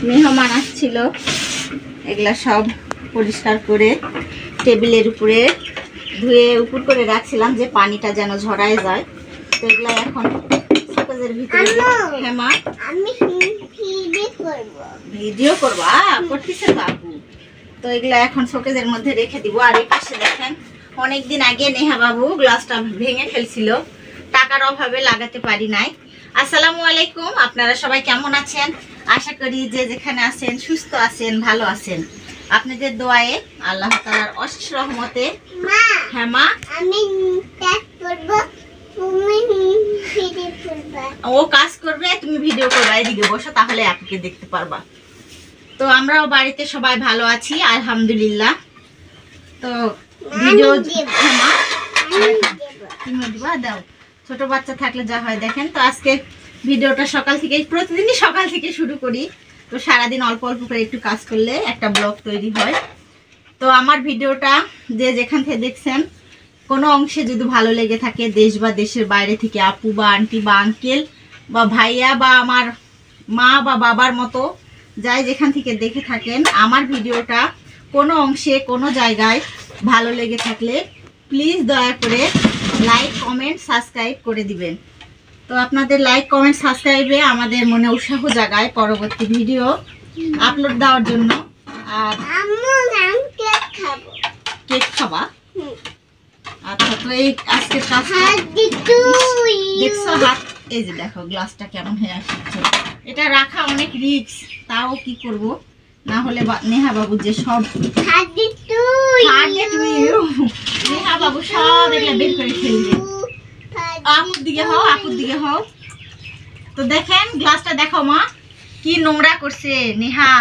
মেহমান আসছিল, এগুলা সব পরিষ্কার করে টেবিলের উপরে ধুয়ে উপর করে রাখছিলাম যে পানিটা যেন ঝরায় যায়। তো এগুলা এখন শোকেজের ভিতরে। হ্যাঁ মা, আমি ভিডিও করবা করতেছে বাবু। তো এগুলা এখন শোকেজের মধ্যে রেখে দিব। আর এই পাশে দেখেন অনেকদিন আগে নেহা বাবু গ্লাসটা ভেঙে ফেলছিল, টাকার অভাবে লাগাতে পারি নাই। আসসালামু আলাইকুম, আপনারা সবাই কেমন আছেন? আশা করি যে যেখানে আছেন সুস্থ আছেন, ভালো আছেন। আপনাদের দোয়ায়ে আল্লাহ তাআলার অশেষ রহমতে। হ্যাঁ মা, আমি কাজ করব, তুমি ভিডিও করবে। ও কাজ করবে, তুমি ভিডিও করবে। এদিকে বসো, তাহলে আপনাকে দেখতে পারবা। তো আমরাও বাড়িতে সবাই ভালো আছি আলহামদুলিল্লাহ। তো ভিডিও তুমি দিবা, দাও। ছোট বাচ্চা থাকলে যা হয় দেখেন। তো আজকে ভিডিওটা সকাল থেকে, প্রতিদিনই সকাল থেকে শুরু করি। তো সারাদিন অল্প অল্প করে একটু কাজ করলে একটা ব্লগ তৈরি হয়। তো আমার ভিডিওটা যে যেখান থেকে দেখছেন, কোনো অংশে যদি ভালো লেগে থাকে, দেশ বা দেশের বাইরে থেকে আপু বা আন্টি বা আঙ্কেল বা ভাইয়া বা আমার মা বা বাবার মতো যাই যেখান থেকে দেখে থাকেন, আমার ভিডিওটা কোনো অংশে কোনো জায়গায় ভালো লেগে থাকলে প্লিজ দয়া করে লাইক কমেন্ট সাবস্ক্রাইব করে দিবেন। তো আপনাদের লাইক কমেন্ট সাবস্ক্রাইবে আমাদের মনে উৎসাহ জাগায় পরবর্তী ভিডিও আপলোড দেওয়ার জন্য। আর আমি কেক খাবো। কেক খাবা? আচ্ছা, তো এই আজকের কাজটা দেখছো হাত, এই যে দেখো গ্লাসটা কেমন হয়ে আসছে। এটা রাখা অনেক রিস্ক, তাও কি করব, না হলে নেহা বাবু যে সব নেহা বাবু সব এগুলা বের করে ফেলবে। আপুর দিকে হও, আপুর দিকে হও। তো দেখেন গ্লাসটা দেখো মা, কি নোংরা করছে নেহা।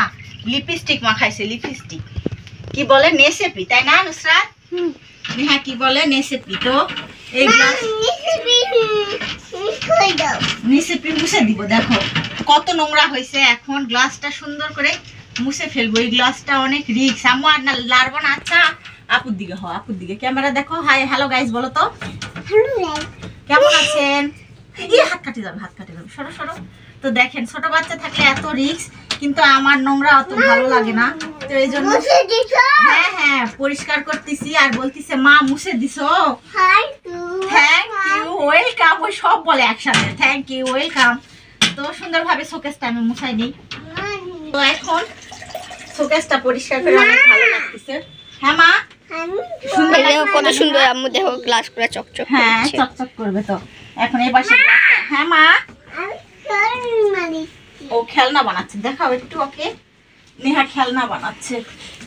লিপস্টিক মাখাইছে, লিপস্টিক কি বলে নেসেপি, তাই না নুসরাত? নেহা কি বলে নেসেপি। তো এই গ্লাস নেসেপি মুছে দিব। দেখো কত নোংরা হয়েছে। এখন গ্লাসটা সুন্দর করে মুছে ফেলবো। এই গ্লাসটা অনেক রিস্ক। আম্মু আর না লাড়বো না। আচ্ছা আপুর দিকে হও, আপুর দিকে ক্যামেরা দেখো। হাই হ্যালো গাইস বলো তো, কেমন আছেন? হাত কাটে যাবে, হাত কাটে যাবে, সরো সরো। তো দেখেন ছোট বাচ্চা থাকলে এত রিস্ক, কিন্তু আমার নোংরা অত ভালো লাগে না। তো এই জন্য হ্যাঁ হ্যাঁ পরিষ্কার করতেছি। আর বলতেছে মা মুছে দিছো, থ্যাংক ইউ ওয়েলকাম, ওই সব বলে একসাথে থ্যাংক ইউ ওয়েলকাম। তো সুন্দরভাবে শোকেসটা আমি মুছাই নিই। তো এখন শোকেসটা পরিষ্কার করে অনেক ভালো লাগতেছে। হ্যাঁ মা, সুন্দর কত সুন্দর আম্মু দেখো গ্লাস পুরো চকচক। হ্যাঁ চকচক করবে। তো এখন এই পাশে হ্যাঁ মা, ও খেলনা বানাচ্ছে, দেখাও একটু ওকে। নেহা খেলনা বানাচ্ছে।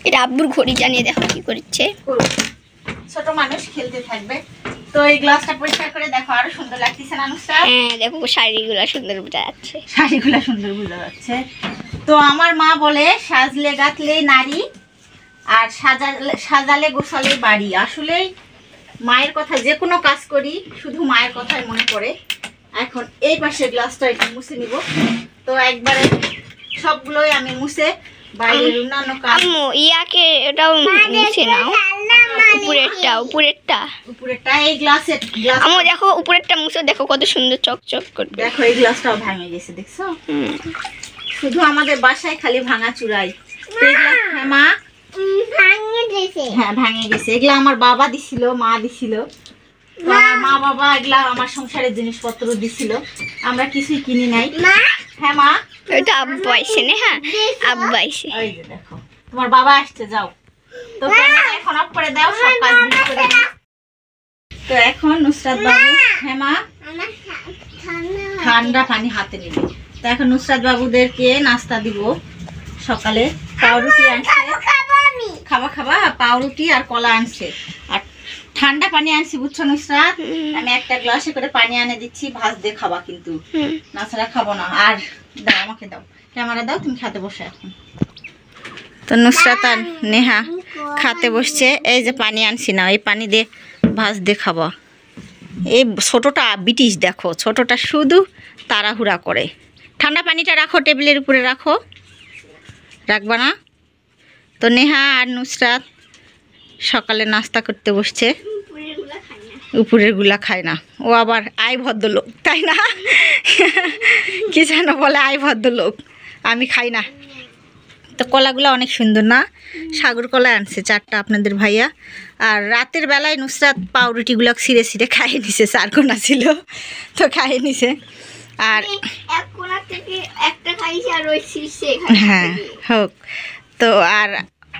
এটা আব্বুর ঘড়ি, জানিয়ে দেখো কি করছে। ছোট মানুষ খেলতে থাকবে। তো এই গ্লাসটা পরিষ্কার করে দেখো, আরো সুন্দর লাগতেছে না নুসরাত? হ্যাঁ দেখো শাড়িগুলো সুন্দর বোঝা যাচ্ছে, শাড়িগুলো সুন্দর বোঝা যাচ্ছে। তো আমার মা বলে সাজলে গাতলে নারী, আর সাজালে গোছালে বাড়ি। আসলেই মায়ের কথা, যে কোনো কাজ করি শুধু মায়ের কথাই মনে পড়ে। এখন এই পাশে গ্লাসটা একটু মুছে নিব। তো একবারে সবগুলোই আমি মুছে বাইরের অন্যান্য কাজ। আম্মু ইয়াকে এটাও মুছে নাও, উপরেরটা এই গ্লাসের গ্লাস আম্মু দেখো উপরেরটা মুছে দেখো কত সুন্দর চকচক করবে। দেখো এই গ্লাসটাও ভেঙে গেছে, দেখছো? শুধু আমাদের বাসায় খালি ভাঙা চুরাই। হ্যাঁ মা, হ্যাঁ ভেঙে গেছে। এগুলা আমার বাবা দিছিল, মা দিছিল। তো আমার মা বাবা এগুলা আমার সংসারের জিনিসপত্র দিছিল, আমরা কিছুই কিনি নাই। হ্যাঁ মা, এটা আব্বু আইছে না? হ্যাঁ আব্বু আইছে। ওই যে দেখো তোমার বাবা আসছে, যাও। তো এখন অফ করে দাও, সব কাজ করে দাও। তো এখন নুসরাত বাবু, হ্যাঁ মা, ঠান্ডা পানি হাতে নিবে। তো এখন নুসরাত বাবুদেরকে নাস্তা দিব। সকালে পাউরুটি আনছে, খাবা খাবা, পাউরুটি আর কলা আনছে, আর ঠান্ডা পানি আনছি, বুঝছো নুসরাত? আমি একটা গ্লাসে করে পানি আনে দিচ্ছি, ভাজ দিয়ে খাবা কিন্তু, নাছাড়া খাবো না। আর দাও আমাকে দাও, ক্যামেরা দাও, তুমি খেতে বসে এখন। তো নুসরাত আর নেহা খেতে বসছে। এই যে পানি আনছি না, এই পানি দিয়ে ভাজ দিয়ে খাবা। এই ছোটোটা ব্রিটিশ, দেখো ছোটোটা শুধু তাড়াহুড়া করে। ঠান্ডা পানিটা রাখো, টেবিলের উপরে রাখো, রাখবা না? তো নেহা আর নুসরাত সকালে নাস্তা করতে বসছে। উপরের গুলা খায় না, ও আবার আই ভদ্রলোক, তাই না? কি যেন বলে, আই ভদ্রলোক। আমি খাই না। তো কলাগুলো অনেক সুন্দর না, সাগর কলা আনছে 4টা আপনাদের ভাইয়া। আর রাতের বেলায় নুসরাত পাউরুটিগুলো ছিঁড়ে ছিঁড়ে খাইয়ে নিছে, 4 কোনা ছিল তো খাইয়ে নিছে। আর এক কোণা থেকে একটা খাইছি আর ওই শীর্ষে হ্যাঁ হোক। তো আর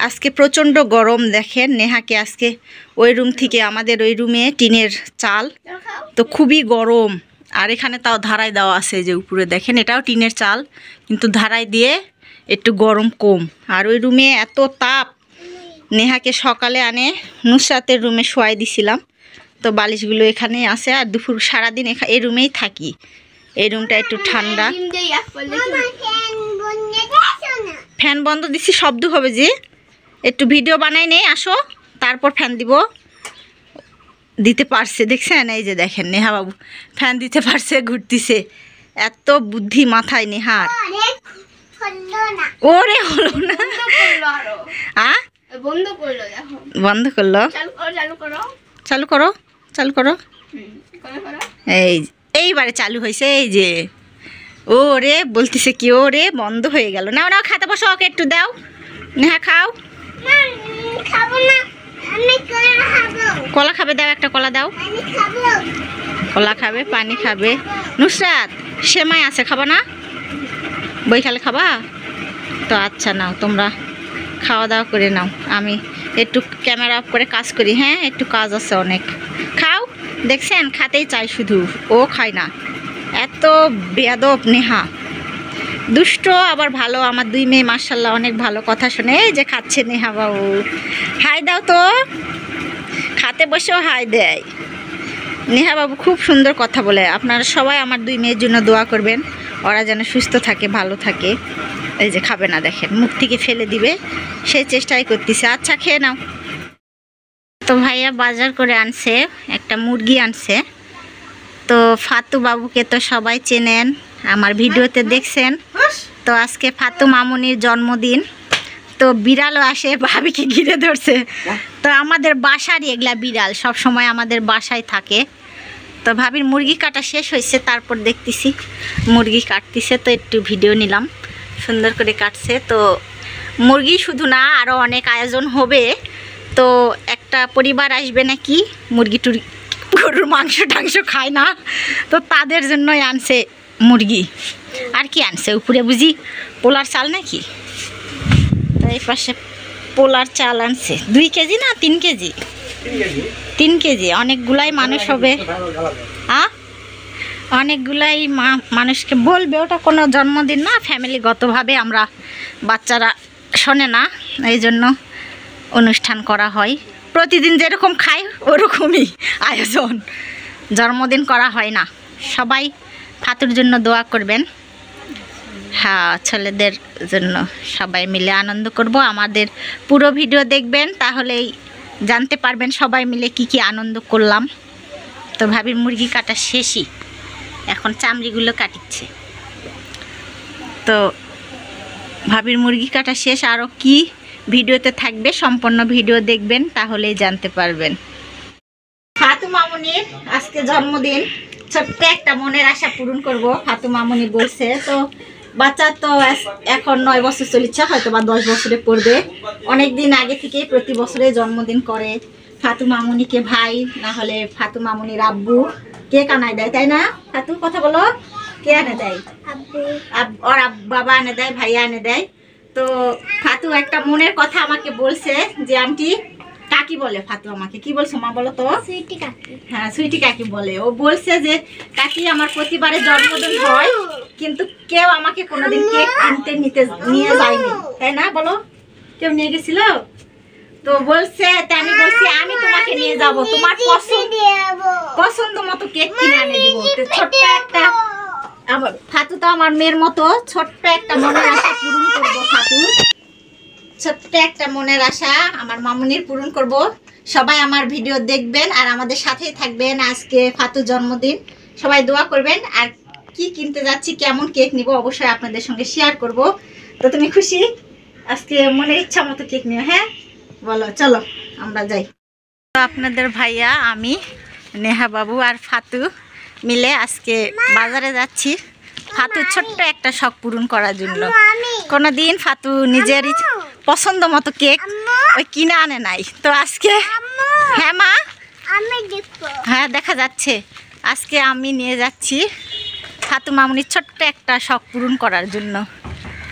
আজকে প্রচণ্ড গরম, দেখেন নেহাকে আজকে ওই রুম থেকে, আমাদের ওই রুমে টিনের চাল, তো খুবই গরম। আর এখানে তাও ধারায় দেওয়া আছে যে উপরে দেখেন, এটাও টিনের চাল কিন্তু ধারায় দিয়ে একটু গরম কম। আর ওই রুমে এত তাপ, নেহাকে সকালে আনে নুসরাতের রুমে শোয়াই দিছিলাম, তো বালিশগুলো এখানেই আছে। আর দুপুর সারাদিন এই রুমেই থাকি, এই রুমটা একটু ঠান্ডা। ফ্যান বন্ধ দিছি, শব্দ হবে যে, একটু ভিডিও বানাই নেই আসো, তারপর ফ্যান দিব। দিতে পারছে দেখছেন, এই যে দেখেন নেহা বাবু ফ্যান দিতে পারছে, ঘুরতিছে। এত বুদ্ধি মাথায় নেহার। ওরে হলো না, বন্ধ করলো, দেখো বন্ধ করলো। চালু করো, চালু করো। এইবারে চালু হয়েছে, এই যে ও রে বলতেছে কি, ও রে বন্ধ হয়ে গেল। নাও নাও খাতে বসো, ওকে একটু দাও, নেহা খাও। কলা খাবে, দাও একটা কলা দাও। কলা খাবে, পানি খাবে। নুসরাত সেমাই আছে, খাবা না? বই খালে খাবা তো? আচ্ছা নাও, তোমরা খাওয়া দাওয়া করে নাও, আমি একটু ক্যামেরা অফ করে কাজ করি। হ্যাঁ একটু কাজ আছে অনেক। খাও, দেখছেন খাতেই চাই শুধু, ও খায় না। এত বেয়াদব নেহা, দুষ্ট আবার ভালো। আমার 2 মেয়ে মাশাআল্লাহ অনেক ভালো, কথা শুনে। এই যে খাচ্ছে নেহা বাবু, হাই দাও তো, খাতে বসেও হাই দেয়। নেহা বাবু খুব সুন্দর কথা বলে। আপনারা সবাই আমার 2 মেয়ের জন্য দোয়া করবেন, ওরা যেন সুস্থ থাকে, ভালো থাকে। এই যে খাবে না, দেখেন মুখ থেকে ফেলে দিবে, সেই চেষ্টাই করতেছে। আচ্ছা খেয়ে নাও। তো ভাইয়া বাজার করে আনছে, একটা মুরগি আনছে। তো ফাতু বাবুকে তো সবাই চেনেন, আমার ভিডিওতে দেখছেন। তো আজকে ফাতু মামুনির জন্মদিন, তো বিড়ালও আসে ভাবিকে ঘিরে ধরছে। তো আমাদের বাসারই এগুলা বিড়াল, সব সময় আমাদের বাসায় থাকে। তো ভাবির মুরগি কাটা শেষ হয়েছে, তারপর দেখতেছি মুরগি কাটতেছে, তো একটু ভিডিও নিলাম। সুন্দর করে কাটছে। তো মুরগি শুধু না, আরও অনেক আয়োজন হবে। তো একটা পরিবার আসবে নাকি, মুরগি টুরগি, গরুর মাংস টাংস খায় না, তো তাদের জন্যই আনছে মুরগি। আর কি আনছে উপরে বুঝি পোলার চাল নাকি? তো এই পাশে পোলার চাল আনছে 2 কেজি না 3 কেজি? 3 কেজি। অনেকগুলাই মানুষ হবে, অনেকগুলাই মানুষকে বলবে। ওটা কোনো জন্মদিন না, ফ্যামিলিগতভাবে আমরা, বাচ্চারা শোনে না, এই জন্য অনুষ্ঠান করা হয়। প্রতিদিন যেরকম খাই ওরকমই আয়োজন, জন্মদিন করা হয় না। সবাই ফাতুর জন্য দোয়া করবেন। হ্যাঁ, ছেলেদের জন্য সবাই মিলে আনন্দ করব। আমাদের পুরো ভিডিও দেখবেন, তাহলেই জানতে পারবেন সবাই মিলে কি কি আনন্দ করলাম। তো ভাবির মুরগি কাটা শেষই, এখন চামড়িগুলো কাটিচ্ছে। তো ভাবির মুরগি কাটা শেষ। আরও কি ভিডিওতে থাকবে, সম্পূর্ণ ভিডিও দেখবেন, তাহলেই জানতে পারবেন। ফাতু মামুনির আজকে জন্মদিন, ছোট্ট একটা মনের আশা পূরণ করব। ফাতু মামুনি বলছে, তো বাচ্চা তো এখন 9 বছর চলেছে, হয়তো বা 10 বছরে পড়বে। অনেক দিন আগে থেকেই প্রতি বছরে জন্মদিন করে। ফাতু মামুনিকে ভাই না হলে ফাতু মামুনির আব্বু কেক আনায় দেয়, তাই না ফাতু? কথা বলো, কে এনে দেয়? ওর বাবা এনে দেয়, ভাইয়া এনে দেয়। তো ফাতু একটা মনের কথা আমাকে বলছে যে আন্টি, কাকি বলে ফাতু আমাকে, কি বলছো মা বলো তো? সুইটি কাকি। হ্যাঁ সুইটি কাকি বলে। ও বলছে যে কাকি আমার প্রতিবারে জন্মদিন হয়, কিন্তু কেউ আমাকে কোনোদিন কেক কিনতে নিয়ে যায়নি, তাই না বলো? কেউ নিয়ে গেছিল? তো বলছে, আমি বলছি আমি তোমাকে নিয়ে যাব, তোমার পছন্দ মতো কেক কিনে এনে দিব। ছোট্ট একটা, ফাতু তো আমার মেয়ের মতো, ছোট্ট একটা মনের আশা পূরণ করবো। ফাতু ছোট্ট একটা মনের আশা আমার মামুনির পূরণ করব। সবাই আমার ভিডিও দেখবেন আর আমাদের সাথেই থাকবেন। আজকে ফাতুর জন্মদিন, সবাই দোয়া করবেন। আর কি কিনতে যাচ্ছি, কেমন কেক নিব, অবশ্যই আপনাদের সঙ্গে শেয়ার করব। তো তুমি খুশি? আজকে মনের ইচ্ছা মতো কেক নিও। হ্যাঁ বলো, চলো আমরা যাই। তো আপনাদের ভাইয়া, আমি, নেহা বাবু আর ফাতু মিলে আজকে বাজারে যাচ্ছি। ফাতুর ছোট্ট একটা শখ পূরণ করার জন্য। আমি কোনোদিন ফাতু নিজের পছন্দ মতো কেক ওই কিনে আনে নাই, তো আজকে হ্যাঁ মা, আমি দেখবো। হ্যাঁ দেখা যাচ্ছে, আজকে আমি নিয়ে যাচ্ছি ফাতু মামুনির ছোট্ট একটা শখ পূরণ করার জন্য।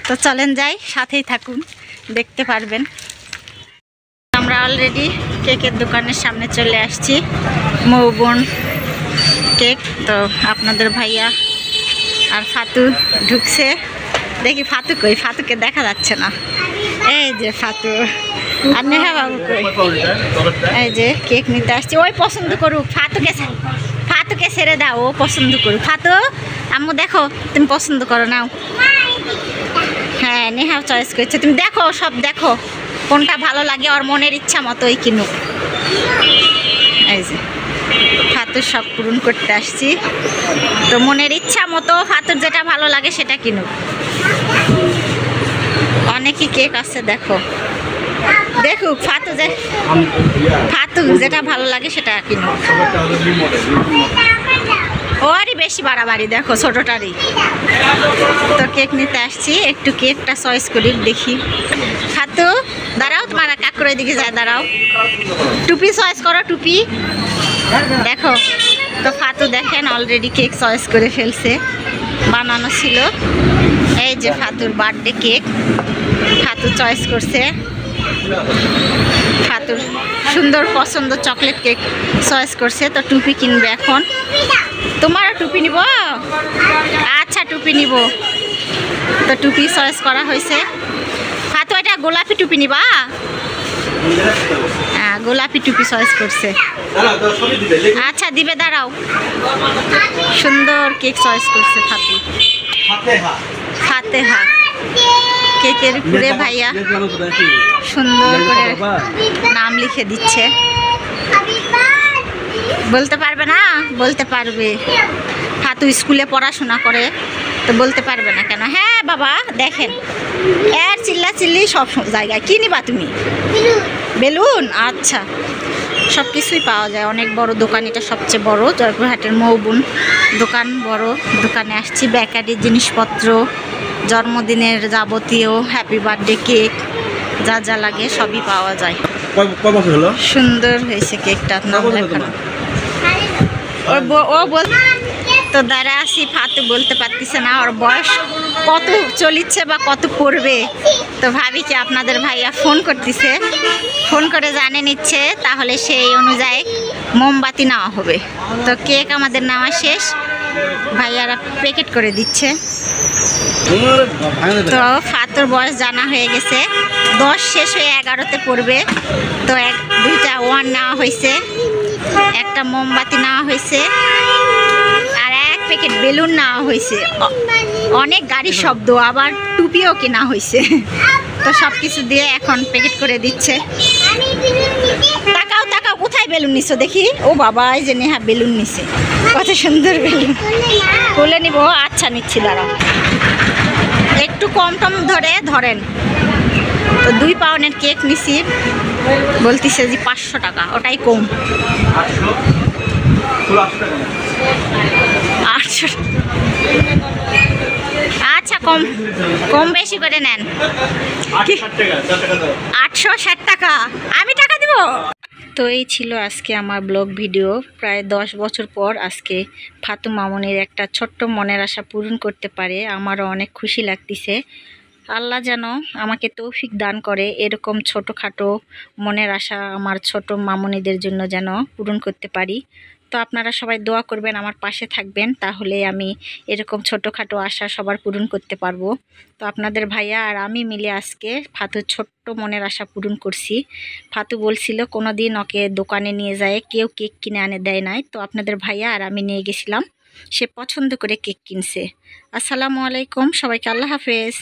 তো চলেন যাই, সাথেই থাকুন, দেখতে পারবেন। আমরা অলরেডি কেকের দোকানের সামনে চলে আসছি, মৌবন কেক। তো আপনাদের ভাইয়া আর ফাতু ঢুকছে, দেখি ফাতু কই, ফাতুকে দেখা যাচ্ছে না। এই যে ফাতু আর নেহা বাবু কই, এই যে কেক নিতে আসছি। ওই পছন্দ করুক, ফাতুকে ছেড়ে দাও, ও পছন্দ করুক। ফাতু আম্মু দেখো, তুমি পছন্দ করো নাও। হ্যাঁ নেহাও চয়েস করছে, তুমি দেখো, সব দেখো কোনটা ভালো লাগে, ওর মনের ইচ্ছা মতোই কিনুক। এই যে ফাতুর শখ পূরণ করতে আসছি, তো মনের ইচ্ছা মতো ফাতুর যেটা ভালো লাগে সেটা কিনুক। অনেকই কেক আছে, দেখো দেখুক, ফাতু যেটা ভালো লাগে সেটা কিনুক। ওরই বেশি বাড়াবাড়ি, দেখো ছোটটারই। তো কেক নিতে আসছি, একটু কেকটা চয়েস করি, দেখি। ফাতু দাঁড়াও, তোমার কাকুর দিকে যায়, দাঁড়াও। টুপি চয়েস করো, টুপি দেখো। তো ফাতু দেখেন অলরেডি কেক চয়েস করে ফেলছে, বানানো ছিল। এই যে ফাতুর বার্থডে কেক, ফাতু চয়েস করছে। ফাতুর সুন্দর পছন্দ চকলেট কেক চয়েস করছে। তো টুপি কিনবে এখন। তোমারও টুপি নিব? আচ্ছা টুপি নিব। তো টুপি চয়েস করা হয়েছে। ফাতু এটা গোলাপি টুপি নিবা? হ্যাঁ গোলাপি টুপি চয়েস করছে। আচ্ছা দিবে, দাঁড়াও। সুন্দর কেক চয়েস করছে ফাতু। ফাতেহা কেকের উপরে ভাইয়া সুন্দর করে নাম লিখে দিচ্ছে। বলতে পারবে না? বলতে পারবে। ফাতু স্কুলে পড়াশোনা করে, তো বলতে পারবে না কেন? হ্যাঁ বাবা দেখেন, এর চিল্লা চিল্লি সব জায়গায়। কি নিবা তুমি? বেলুন? আচ্ছা, সব কিছুই পাওয়া যায়, অনেক বড় দোকান। এটা সবচেয়ে বড় জয়পুরহাটের মৌবন দোকান। বড় দোকানে আসছি, বেকারির জিনিসপত্র, জন্মদিনের যাবতীয় হ্যাপি বার্থডে কেক, যা যা লাগে সবই পাওয়া যায়। সুন্দর হয়েছে কেকটা, আপনার দেখানো। ও বল তো দাঁড়া আসি, ফাতু বলতে পারতেছে না ওর বয়স কত চলিচ্ছে বা কত পড়বে। তো ভাবিকে আপনাদের ভাইয়া ফোন করতেছে, ফোন করে জানে নিচ্ছে, তাহলে সেই অনুযায়ী মোমবাতি নেওয়া হবে। তো কেক আমাদের নেওয়া শেষ, ভাইয়ারা প্যাকেট করে দিচ্ছে। তো ফাতুর বয়স জানা হয়ে গেছে, 10 শেষ হয়ে 11তে পড়বে। তো দুইটা ওয়ান নেওয়া হয়েছে, একটা মোমবাতি নেওয়া হয়েছে, আর এক প্যাকেট বেলুন নেওয়া হয়েছে। অনেক গাড়ির শব্দ, আবার টুপিও কেনা হয়েছে। তো সব কিছু দিয়ে এখন প্যাকেট করে দিচ্ছে। তাকাও তাকাও, কোথায় বেলুন নিছো দেখি? ও বাবা, এই যে নেহা বেলুন নিছে, কত সুন্দর বেলুন। খুলে নিব? আচ্ছা নিচ্ছি, দাঁড়াও। একটু কম টম ধরেন। তো 2 পাউন্ডের কেক নিছি, বলতেছে যে 500 টাকা, ওটাই কম। 800। আচ্ছা কম বেশি করে নেন। 860 টাকা, আমি টাকা দিব? তো এই ছিল আজকে আমার ব্লগ ভিডিও। প্রায় 10 বছর পর আজকে ফাতু মামুনির একটা ছোট্ট মনের আশা পূরণ করতে পারে, আমারও অনেক খুশি লাগতেছে। আল্লাহ যেন আমাকে তৌফিক দান করে, এরকম ছোটোখাটো মনের আশা আমার ছোট মামুনিদের জন্য যেন পূরণ করতে পারি। তো আপনারা সবাই দোয়া করবেন, আমার পাশে থাকবেন, তাহলে আমি এরকম ছোটোখাটো আশা সবার পূরণ করতে পারবো। তো আপনাদের ভাইয়া আর আমি মিলে আজকে ফাতুর ছোট্ট মনের আশা পূরণ করছি। ফাতু বলছিল কোনো দিন ওকে দোকানে নিয়ে যায় কেউ কেক কিনে আনে দেয় নাই, তো আপনাদের ভাইয়া আর আমি নিয়ে গেছিলাম, সে পছন্দ করে কেক কিনছে। আসসালামু আলাইকুম, সবাইকে আল্লাহ হাফেজ।